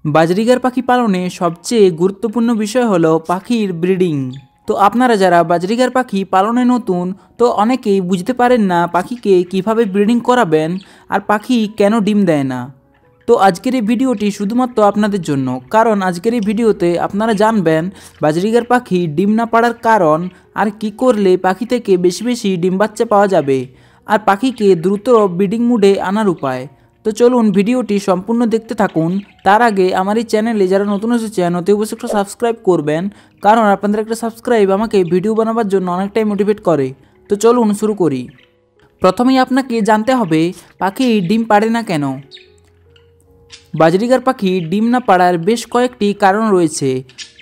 Budgerigar পাখি পালনে সবচেয়ে গুরুত্বপূর্ণ বিষয় হলো পাখির ব্রিডিং। তো আপনারা যারা বাজরিগার পাখি পালনে নতুন, তো অনেকেই বুঝতে পারেন না পাখিকে কিভাবে ব্রিডিং করাবেন আর পাখি কেন ডিম দেয় না। তো আজকের এই ভিডিওটি শুধুমাত্র আপনাদের জন্য, কারণ আজকের এই ভিডিওতে আপনারা জানবেন বাজরিগার পাখি ডিম না পাড়ার কারণ, আর কি করলে পাখি থেকে বেশি বেশি ডিম বাচ্চা পাওয়া যাবে, আর পাখিকে দ্রুত ব্রিডিং মুডে আনার উপায়। তো চলুন ভিডিওটি সম্পূর্ণ দেখতে থাকুন। তার আগে আমার এই চ্যানেলে যারা নতুন এসেছেন অতি অবশ্যই একটু সাবস্ক্রাইব করবেন, কারণ আপনাদের একটা সাবস্ক্রাইব আমাকে ভিডিও বানাবার জন্য অনেকটাই মোটিভেট করে। তো চলুন শুরু করি। প্রথমেই আপনাকে জানতে হবে পাখি ডিম পাড়ে না কেন। বাজরিগার পাখি ডিম না পাড়ার বেশ কয়েকটি কারণ রয়েছে।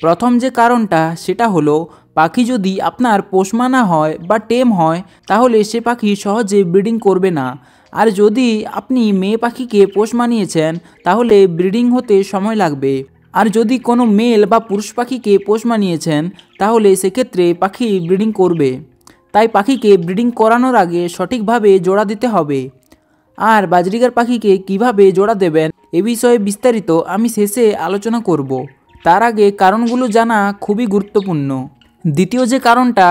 প্রথম যে কারণটা সেটা হলো পাখি যদি আপনার পোষমানা হয় বা টেম হয়, তাহলে সে পাখি সহজে ব্রিডিং করবে না। আর যদি আপনি মেয়ে পাখিকে পোষ মানিয়েছেন, তাহলে ব্রিডিং হতে সময় লাগবে। আর যদি কোনো মেল বা পুরুষ পাখিকে পোষ মানিয়েছেন, তাহলে সেক্ষেত্রে পাখি ব্রিডিং করবে। তাই পাখিকে ব্রিডিং করানোর আগে সঠিকভাবে জোড়া দিতে হবে। আর বাজরিগার পাখিকে কিভাবে জোড়া দেবেন এ বিষয়ে বিস্তারিত আমি শেষে আলোচনা করব। তার আগে কারণগুলো জানা খুবই গুরুত্বপূর্ণ। দ্বিতীয় যে কারণটা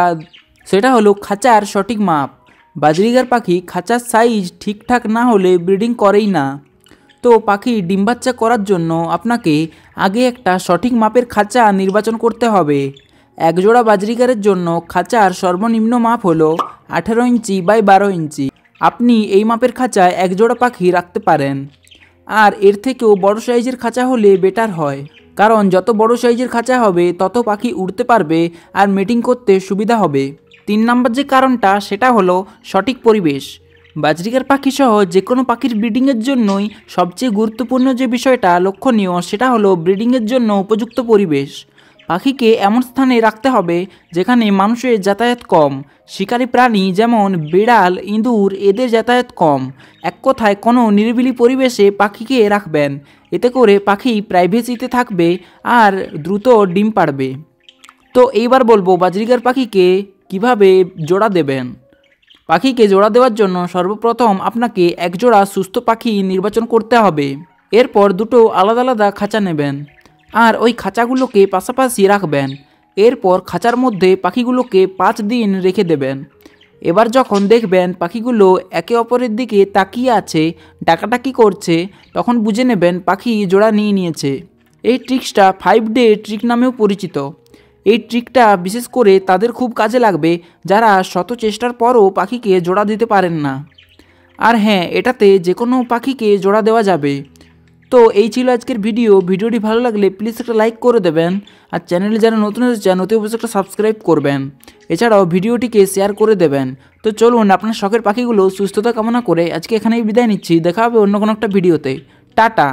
সেটা হলো খাঁচার সঠিক মাপ। বাজরিগার পাখি খাঁচার সাইজ ঠিকঠাক না হলে ব্রিডিং করেই না। তো পাখি ডিম বাচ্চা করার জন্য আপনাকে আগে একটা সঠিক মাপের খাঁচা নির্বাচন করতে হবে। একজোড়া বাজরিগারের জন্য খাঁচার সর্বনিম্ন মাপ হলো 18 ইঞ্চি বাই 12 ইঞ্চি। আপনি এই মাপের খাঁচায় একজোড়া পাখি রাখতে পারেন। আর এর থেকেও বড় সাইজের খাঁচা হলে বেটার হয়, কারণ যত বড় সাইজের খাঁচা হবে তত পাখি উড়তে পারবে আর মিটিং করতে সুবিধা হবে। 3 নম্বর যে কারণটা সেটা হলো সঠিক পরিবেশ। বাজরিগার পাখি সহ যে কোনো পাখির ব্রিডিংয়ের জন্যই সবচেয়ে গুরুত্বপূর্ণ যে বিষয়টা লক্ষণীয় সেটা হলো ব্রিডিংয়ের জন্য উপযুক্ত পরিবেশ। পাখিকে এমন স্থানে রাখতে হবে যেখানে মানুষের যাতায়াত কম, শিকারী প্রাণী যেমন বিড়াল, ইঁদুর এদের যাতায়াত কম। এক কথায় কোনো নিরিবিলি পরিবেশে পাখিকে রাখবেন। এতে করে পাখি প্রাইভেসিতে থাকবে আর দ্রুত ডিম পাড়বে। তো এইবার বলবো বাজরিগার পাখিকে কিভাবে জোড়া দেবেন। পাখিকে জোড়া দেওয়ার জন্য সর্বপ্রথম আপনাকে একজোড়া সুস্থ পাখি নির্বাচন করতে হবে। এরপর দুটো আলাদা আলাদা খাঁচা নেবেন আর ওই খাঁচাগুলোকে পাশাপাশি রাখবেন। এরপর খাঁচার মধ্যে পাখিগুলোকে 5 দিন রেখে দেবেন। এবার যখন দেখবেন পাখিগুলো একে অপরের দিকে তাকিয়ে আছে, ডাকাডাকি করছে, তখন বুঝে নেবেন পাখি জোড়া নিয়ে নিয়েছে। এই ট্রিক্সটা 5 ডে ট্রিক নামেও পরিচিত। এই ট্রিকটা বিশেষ করে তাদের খুব কাজে লাগবে যারা শত চেষ্টার পরও পাখিকে জোড়া দিতে পারেন না। আর হ্যাঁ, এটাতে যে কোনো পাখিকে জোড়া দেওয়া যাবে। তো এই ছিল আজকের ভিডিওটি ভালো লাগলে প্লিজ একটা লাইক করে দেবেন। আর চ্যানেলে যারা নতুন এসেছেন অতি অবশ্যই একটা সাবস্ক্রাইব করবেন। এছাড়াও ভিডিওটিকে শেয়ার করে দেবেন। তো চলুন আপনার শখের পাখিগুলো সুস্থতা কামনা করে আজকে এখানেই বিদায় নিচ্ছি। দেখা হবে অন্য কোনো একটা ভিডিওতে। টাটা।